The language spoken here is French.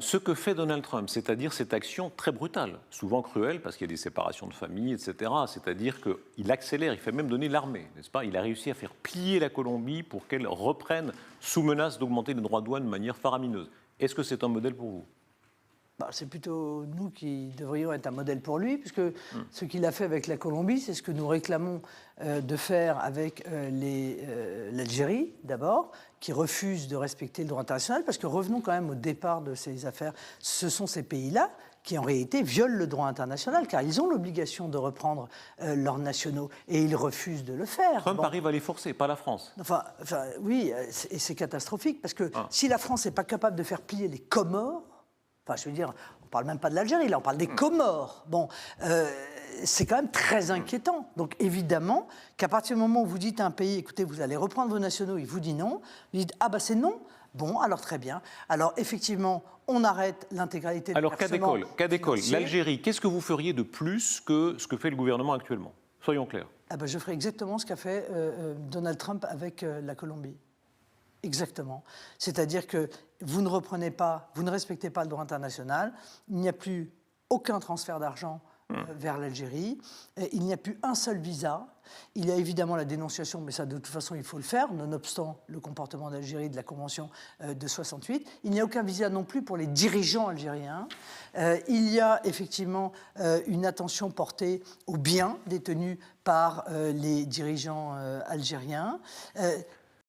Ce que fait Donald Trump, c'est-à-dire cette action très brutale, souvent cruelle, parce qu'il y a des séparations de famille, etc. C'est-à-dire qu'il accélère, il fait même donner l'armée, n'est-ce pas? Il a réussi à faire plier la Colombie pour qu'elle reprenne, sous menace d'augmenter les droits de douane de manière faramineuse. Est-ce que c'est un modèle pour vous? C'est plutôt nous qui devrions être un modèle pour lui, puisque ce qu'il a fait avec la Colombie, c'est ce que nous réclamons de faire avec l'Algérie, d'abord, qui refuse de respecter le droit international, parce que revenons quand même au départ de ces affaires, ce sont ces pays-là qui en réalité violent le droit international, car ils ont l'obligation de reprendre leurs nationaux, et ils refusent de le faire. Trump arrive à les forcer, pas la France. Enfin, oui, et c'est catastrophique, parce que si la France n'est pas capable de faire plier les Comores, enfin, je veux dire, on ne parle même pas de l'Algérie, là, on parle des Comores. Bon, c'est quand même très inquiétant. Donc, évidemment, qu'à partir du moment où vous dites à un pays, écoutez, vous allez reprendre vos nationaux, il vous dit non, vous dites, ah, c'est non. Bon, alors très bien. Alors, effectivement, on arrête l'intégralité du versement. Alors, cas d'école, l'Algérie, qu'est-ce que vous feriez de plus que ce que fait le gouvernement actuellement? Soyons clairs. Je ferai exactement ce qu'a fait Donald Trump avec la Colombie. Exactement. C'est-à-dire que vous ne reprenez pas, vous ne respectez pas le droit international, il n'y a plus aucun transfert d'argent vers l'Algérie, il n'y a plus un seul visa. Il y a évidemment la dénonciation, mais ça de toute façon il faut le faire, nonobstant le comportement d'Algérie de la Convention de 68. Il n'y a aucun visa non plus pour les dirigeants algériens. Il y a effectivement une attention portée aux biens détenus par les dirigeants algériens.